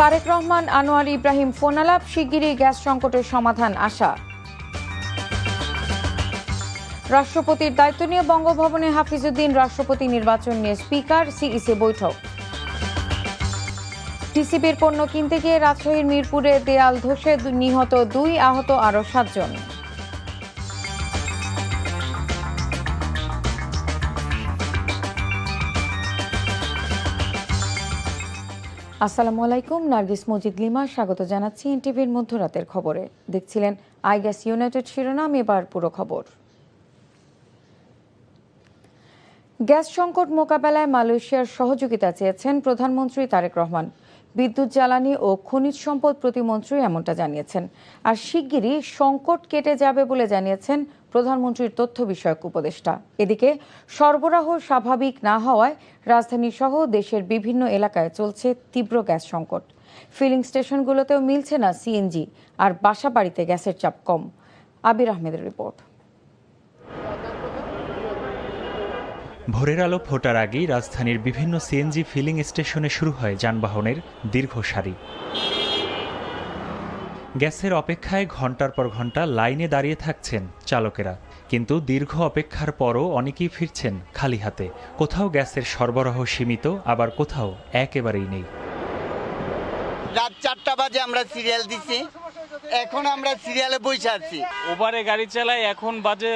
তারেক রহমান, আনোয়ার ইব্রাহিম ফোনালাপ, শিগগিরই গ্যাস সংকটের সমাধান আশা। রাষ্ট্রপতির দায়িত্ব নিয়ে বঙ্গভবনে হাফিজউদ্দিন, রাষ্ট্রপতি নির্বাচন নিয়ে স্পিকার সিইসি বৈঠক। টিসিবির পণ্য কিনতে গিয়ে রাজশাহীর মিরপুরে দেয়াল ধসে নিহত 2, আহত আরও 7 জন। আসসালামু আলাইকুম, নার্গিস মজিদ লিমা স্বাগত জানাচ্ছি এনটিভির মধ্যরাতের খবরে। দেখছিলেন আই গ্যাস ইউনাইটেড শিরোনাম, এবার পুরো খবর। গ্যাস সংকট মোকাবেলায় মালয়েশিয়ার সহযোগিতা চেয়েছেন প্রধানমন্ত্রী তারেক রহমান। বিদ্যুৎ, জ্বালানি ও খনিজ সম্পদ প্রতিমন্ত্রী এমনটা জানিয়েছেন। আর শিগগিরই সংকট কেটে যাবে বলে জানিয়েছেন প্রধানমন্ত্রীর তথ্য বিষয়ক উপদেষ্টা। এদিকে সরবরাহ স্বাভাবিক না হওয়ায় রাজধানী সহ দেশের বিভিন্ন এলাকায় চলছে তীব্র গ্যাস সংকট। ফিলিং স্টেশনগুলোতেও মিলছে না সিএনজি, আর বাসা বাড়িতে গ্যাসের চাপ কম। আবির আহমেদের রিপোর্ট। ভোরের আলো ফোটার আগেই রাজধানীর বিভিন্ন সিএনজি ফিলিং স্টেশনে শুরু হয় যানবাহনের দীর্ঘ সারি। গ্যাসের অপেক্ষায় ঘন্টার পর ঘন্টা লাইনে দাঁড়িয়ে থাকছেন চালকেরা, কিন্তু দীর্ঘ অপেক্ষার পরও অনেকেই ফিরছেন খালি হাতে। কোথাও গ্যাসের সরবরাহ সীমিত, আবার কোথাও একেবারেই নেই। রাত 4টা বাজে আমরা সিরিয়াল দিছি, এখন আমরা সিরিয়ালে বসে আছি। ওভারে গাড়ি চালাই, এখন বাজে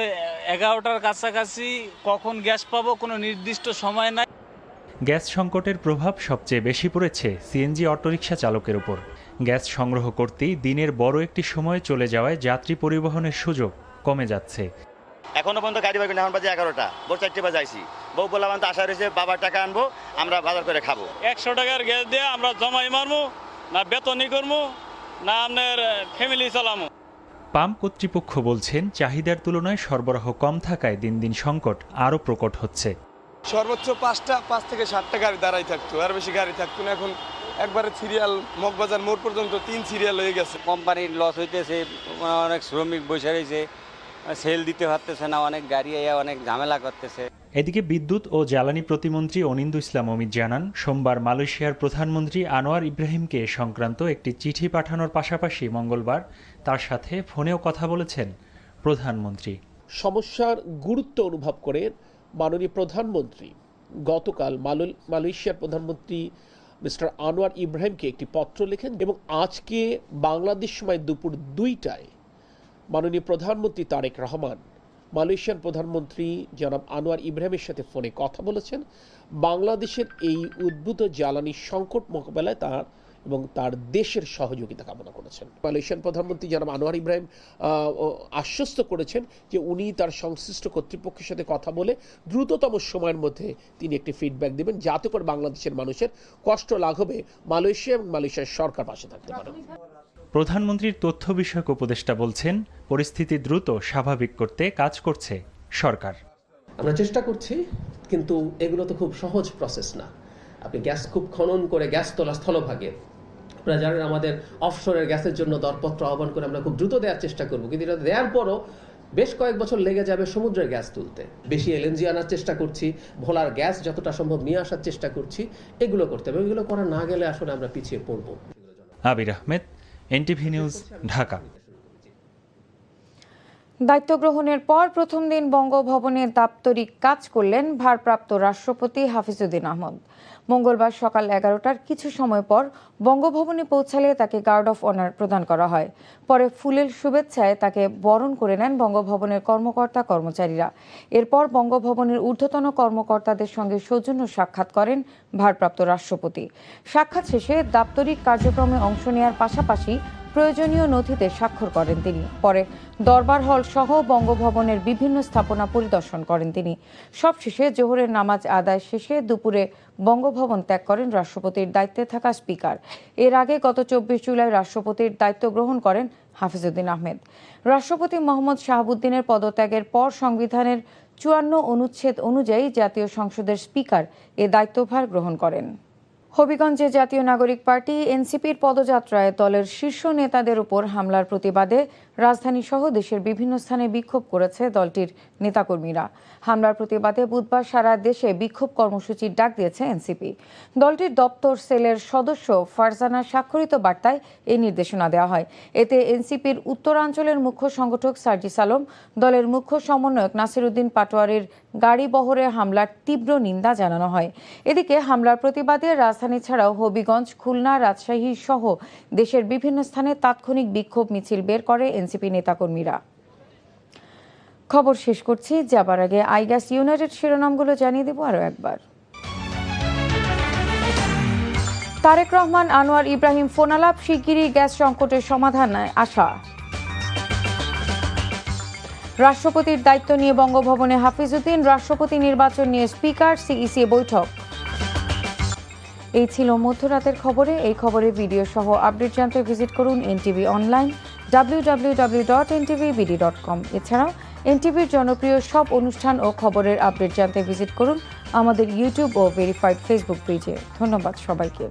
11টার কাছাকাছি। কখন গ্যাস পাবো কোনো নির্দিষ্ট সময় নাই। গ্যাস সংকটের প্রভাব সবচেয়ে বেশি পড়েছে সিএনজি অটোরিকশা চালকের উপর। গ্যাস সংগ্রহ করতেই দিনের বড় একটি সময় চলে যাওয়ায় যাত্রী পরিবহনের সুযোগ কমে যাচ্ছে। এখনো পর্যন্ত গাড়ি পাবেন, এখন বাজে 11টা, ভোর 4টে বাজে আইসি। বউ বললাম তো আশা রয়েছে বাবার টাকা আনবো, আমরা বাজার করে খাবো। 100 টাকার গ্যাস দিয়ে আমরা জমাই মারবো না, বেতনই করবো না, আপনার ফ্যামিলি চালামো। পাম্প কর্তৃপক্ষ বলছেন চাহিদার তুলনায় সরবরাহ কম থাকায় দিন দিন সংকট আরও প্রকট হচ্ছে। সর্বোচ্চ 5 থেকে 7টা গাড়ি দাঁড়াই থাকতো, আর বেশি গাড়ি থাকতো না। এখন একবারে সিরিয়াল মগবাজার মোড় পর্যন্ত 3 সিরিয়াল হয়ে গেছে। কোম্পানির লস হইতেছে, অনেক শ্রমিক বসে রয়েছে, সেল দিতে পারতেছে না, অনেক গাড়ি অনেক ঝামেলা করতেছে। এদিকে বিদ্যুৎ ও জ্বালানি প্রতিমন্ত্রী অনিন্দু ইসলাম অমিত জানান, সোমবার মালয়েশিয়ার প্রধানমন্ত্রী আনোয়ার ইব্রাহিমকে এ সংক্রান্ত একটি চিঠি পাঠানোর পাশাপাশি মঙ্গলবার তার সাথে ফোনেও কথা বলেছেন প্রধানমন্ত্রী। সমস্যার গুরুত্ব অনুভব করে মাননীয় প্রধানমন্ত্রী গতকাল মালয়েশিয়ার প্রধানমন্ত্রী মিস্টার আনোয়ার ইব্রাহিমকে একটি পত্র লেখেন এবং আজকে বাংলাদেশ সময় দুপুর 2টায় মাননীয় প্রধানমন্ত্রী তারেক রহমান মালয়েশিয়ার প্রধানমন্ত্রী জনাব আনোয়ার ইব্রাহিমের সাথে ফোনে কথা বলেছেন। বাংলাদেশের এই উদ্ভূত জ্বালানি সংকট মোকাবেলায় তার দেশের সহযোগিতা কামনা করেছেন। মালয়েশিয়ার প্রধানমন্ত্রী জনাব আনোয়ার ইব্রাহিম আশ্বস্ত করেছেন যে উনি তার সংশ্লিষ্ট কর্তৃপক্ষের সাথে কথা বলে দ্রুততম সময়ের মধ্যে তিনি একটি ফিডব্যাক দেবেন, যাতে করে বাংলাদেশের মানুষের কষ্ট লাঘবে মালয়েশিয়া এবং মালয়েশিয়ার সরকার পাশে থাকতে পারে। প্রধানমন্ত্রীর তথ্য বিষয়ক উপদেষ্টা বলছেন, পরিস্থিতি দ্রুত স্বাভাবিক করতে কাজ করছে সরকার। আমরা চেষ্টা করছি, কিন্তু এগুলো তো খুব সহজ প্রসেস না। আপনি গ্যাস খুব খনন করে গ্যাস তোলা স্থলভাগে, আপনারা জানেন আমাদের অফশোরের গ্যাসের জন্য দরপত্র আহ্বান করে আমরা খুব দ্রুত দেওয়ার চেষ্টা করব, কিন্তু এটা দেওয়ার পরও বেশ কয়েক বছর লেগে যাবে সমুদ্রের গ্যাস তুলতে। বেশি এলএনজি আনার চেষ্টা করছি, ভোলার গ্যাস যতটা সম্ভব নিয়ে আসার চেষ্টা করছি। এগুলো করতে হবে, এগুলো করা না গেলে আসলে আমরা পিছিয়ে পড়ব। আবির আহমেদ, এনটিভি নিউজ, ঢাকা। দায়িত্ব গ্রহণের পর প্রথম দিন বঙ্গভবনে দাপ্তরিক কাজ করলেন ভারপ্রাপ্ত রাষ্ট্রপতি হাফিজউদ্দিন আহমদ। মঙ্গলবার সকাল 11টার কিছু সময় পর বঙ্গভবনে পৌঁছালে তাকে গার্ড অফ অনার প্রদান করা হয়। পরে ফুলের শুভেচ্ছায় তাকে বরণ করে নেন বঙ্গভবনের কর্মকর্তা কর্মচারীরা। এরপর বঙ্গভবনের ঊর্ধ্বতন কর্মকর্তাদের সঙ্গে সৌজন্য সাক্ষাৎ করেন ভারপ্রাপ্ত রাষ্ট্রপতি। সাক্ষাৎ শেষে দাপ্তরিক কার্যক্রমে অংশ নেওয়ার পাশাপাশি প্রয়োজনীয় নথিতে স্বাক্ষর করেন তিনি। পরে দরবার হল সহ বঙ্গভবনের বিভিন্ন স্থাপনা পরিদর্শন করেন তিনি। সবশেষে জোহরের নামাজ আদায় শেষে দুপুরে বঙ্গভবন ত্যাগ করেন রাষ্ট্রপতির দায়িত্বে থাকা স্পিকার। এর আগে গত 24 জুলাই রাষ্ট্রপতির দায়িত্ব গ্রহণ করেন হাফিজউদ্দিন আহমেদ। রাষ্ট্রপতি মোহাম্মদ শাহাবুদ্দিনের পদত্যাগের পর সংবিধানের 54 অনুচ্ছেদ অনুযায়ী জাতীয় সংসদের স্পিকার এ দায়িত্বভার গ্রহণ করেন। হবিগঞ্জে জাতীয় নাগরিক পার্টি এনসিপির পদযাত্রায় দলের শীর্ষ নেতাদের উপর হামলার প্রতিবাদে রাজধানী সহ দেশের বিভিন্ন স্থানে বিক্ষোভ করেছে দলটির নেতাকর্মীরা। হামলার প্রতিবাদে বুধবার সারা দেশে বিক্ষোভ কর্মসূচির ডাক দিয়েছে এনসিপি। দলটির দপ্তর সেলের সদস্য ফারজানার স্বাক্ষরিত বার্তায় এই নির্দেশনা দেওয়া হয়। এতে এনসিপির উত্তরাঞ্চলের মুখ্য সংগঠক সার্জিস আলম, দলের মুখ্য সমন্বয়ক নাসিরউদ্দিন পাটোয়ারির গাড়ি বহরে হামলার তীব্র নিন্দা জানানো হয়। এদিকে হামলার প্রতিবাদে রাজধানী ছাড়াও হবিগঞ্জ, খুলনা, রাজশাহী সহ দেশের বিভিন্ন স্থানে তাৎক্ষণিক বিক্ষোভ মিছিল বের করে এনসিপি নেতাকর্মীরা। খবর শেষ করছি, যাবার আগে আইগ্যাস ইউনাইটেড শিরোনামগুলো জানিয়ে দেব আরও একবার। তারেক রহমান, আনোয়ার ইব্রাহিম ফোনালাপ, শিগগিরই গ্যাস সংকটের সমাধানে আশা। রাষ্ট্রপতির দায়িত্ব নিয়ে বঙ্গভবনে হাফিজউদ্দিন, রাষ্ট্রপতি নির্বাচন নিয়ে স্পিকার সিইসি বৈঠক। এই ছিল মধ্যরাতের খবরে। এই খবরের ভিডিও সহ আপডেট জানতে ভিজিট করুন এনটিভি অনলাইন www.ntvbd.com। এছাড়াও এনটিভির জনপ্রিয় সব অনুষ্ঠান ও খবরের আপডেট জানতে ভিজিট করুন আমাদের ইউটিউব ও ভেরিফাইড ফেসবুক পেজে। ধন্যবাদ সবাইকে।